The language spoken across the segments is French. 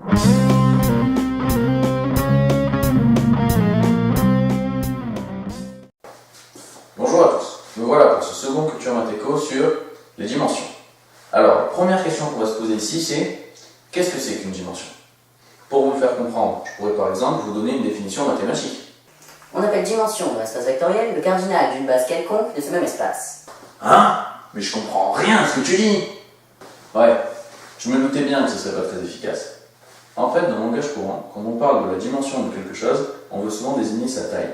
Bonjour à tous, me voilà pour ce second Culture Math Éco sur les dimensions. Alors, la première question qu'on va se poser ici, c'est qu'est-ce que c'est qu'une dimension? Pour vous le faire comprendre, je pourrais par exemple vous donner une définition mathématique. On appelle dimension dans l'espace vectoriel le cardinal d'une base quelconque de ce même espace. Hein? Mais je comprends rien à ce que tu dis! Ouais, je me doutais bien que ce serait pas très efficace. En fait, dans le langage courant, quand on parle de la dimension de quelque chose, on veut souvent désigner sa taille.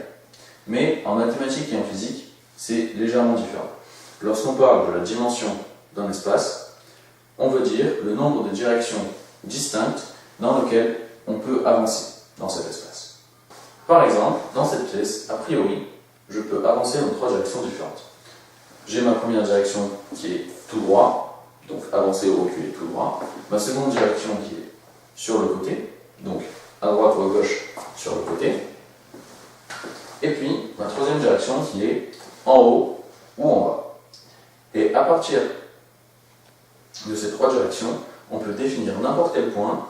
Mais en mathématiques et en physique, c'est légèrement différent. Lorsqu'on parle de la dimension d'un espace, on veut dire le nombre de directions distinctes dans lesquelles on peut avancer dans cet espace. Par exemple, dans cette pièce, a priori, je peux avancer dans 3 directions différentes. J'ai ma première direction qui est tout droit, donc avancer ou reculer tout droit. Ma seconde direction qui est sur le côté, donc à droite ou à gauche sur le côté. Et puis ma troisième direction qui est en haut ou en bas. Et à partir de ces 3 directions, on peut définir n'importe quel point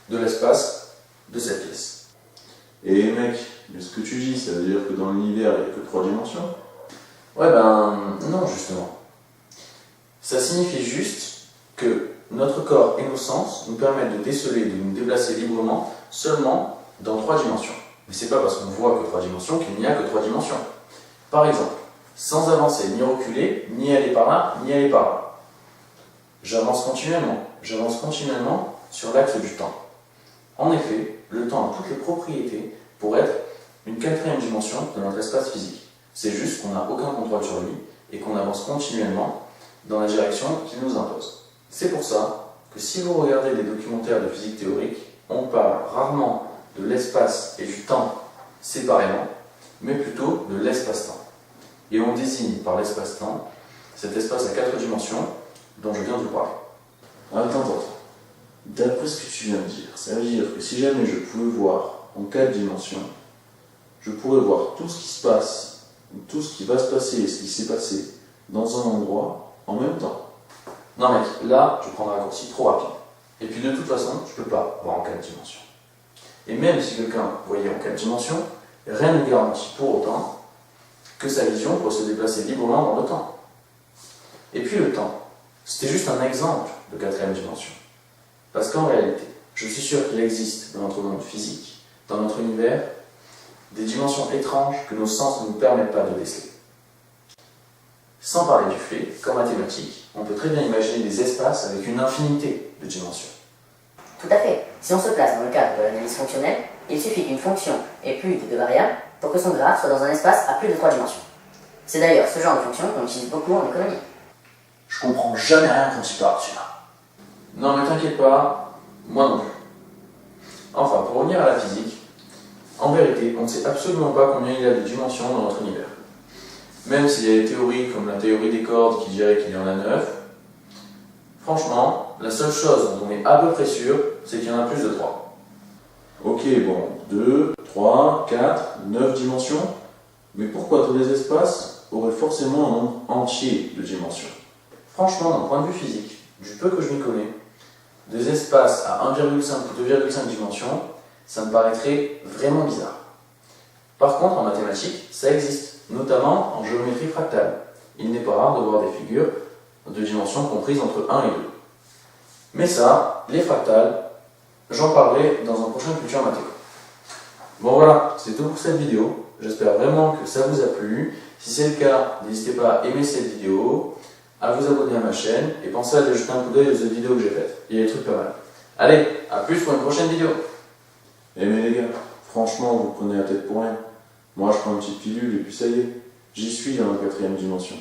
de l'espace de cette pièce. Et mec, mais ce que tu dis, ça veut dire que dans l'univers, il n'y a que 3 dimensions? Ouais ben non justement. Ça signifie juste que notre corps et nos sens nous permettent de déceler, de nous déplacer librement seulement dans 3 dimensions. Mais c'est pas parce qu'on voit que 3 dimensions qu'il n'y a que 3 dimensions. Par exemple, sans avancer ni reculer, ni aller par là, ni aller par là. J'avance continuellement sur l'axe du temps. En effet, le temps a toutes les propriétés pour être une 4e dimension de notre espace physique. C'est juste qu'on n'a aucun contrôle sur lui et qu'on avance continuellement dans la direction qu'il nous impose. C'est pour ça que si vous regardez des documentaires de physique théorique, on parle rarement de l'espace et du temps séparément, mais plutôt de l'espace-temps. Et on désigne par l'espace-temps cet espace à 4 dimensions dont je viens de vous parler. Attends. D'après ce que tu viens de dire, ça veut dire que si jamais je pouvais voir en 4 dimensions, je pourrais voir tout ce qui se passe, tout ce qui va se passer et ce qui s'est passé dans un endroit en même temps. Non mec, là, je prends un raccourci trop rapide. Et puis de toute façon, je ne peux pas voir en 4 dimensions. Et même si quelqu'un voyait en 4 dimensions, rien ne garantit pour autant que sa vision pourrait se déplacer librement dans le temps. Et puis le temps, c'était juste un exemple de 4e dimension. Parce qu'en réalité, je suis sûr qu'il existe dans notre monde physique, dans notre univers, des dimensions étranges que nos sens ne nous permettent pas de déceler. Sans parler du fait qu'en mathématiques, on peut très bien imaginer des espaces avec une infinité de dimensions. Tout à fait. Si on se place dans le cadre de l'analyse fonctionnelle, il suffit qu'une fonction ait plus de 2 variables pour que son graphe soit dans un espace à plus de 3 dimensions. C'est d'ailleurs ce genre de fonction qu'on utilise beaucoup en économie. Je comprends jamais rien quand tu parles, celui-là. Non mais t'inquiète pas, moi non plus. Enfin, pour revenir à la physique, en vérité, on ne sait absolument pas combien il y a de dimensions dans notre univers. Même s'il y a des théories comme la théorie des cordes qui dirait qu'il y en a 9, franchement, la seule chose dont on est à peu près sûr, c'est qu'il y en a plus de 3. Ok, bon, 2, 3, 4, 9 dimensions, mais pourquoi tous les espaces auraient forcément un nombre entier de dimensions? Franchement, d'un point de vue physique, du peu que je m'y connais, des espaces à 1,5 ou 2,5 dimensions, ça me paraîtrait vraiment bizarre. Par contre, en mathématiques, ça existe, notamment en géométrie fractale. Il n'est pas rare de voir des figures de dimensions comprises entre 1 et 2. Mais ça, les fractales, j'en parlerai dans un prochain Culture Math Éco. Bon voilà, c'est tout pour cette vidéo. J'espère vraiment que ça vous a plu. Si c'est le cas, n'hésitez pas à aimer cette vidéo, à vous abonner à ma chaîne et pensez à aller jeter un coup d'œil aux autres vidéos que j'ai faites. Il y a des trucs pas mal. Allez, à plus pour une prochaine vidéo. Eh mais les gars, franchement, vous prenez la tête pour rien. Moi, je prends une petite pilule et puis ça y est, j'y suis dans la 4e dimension.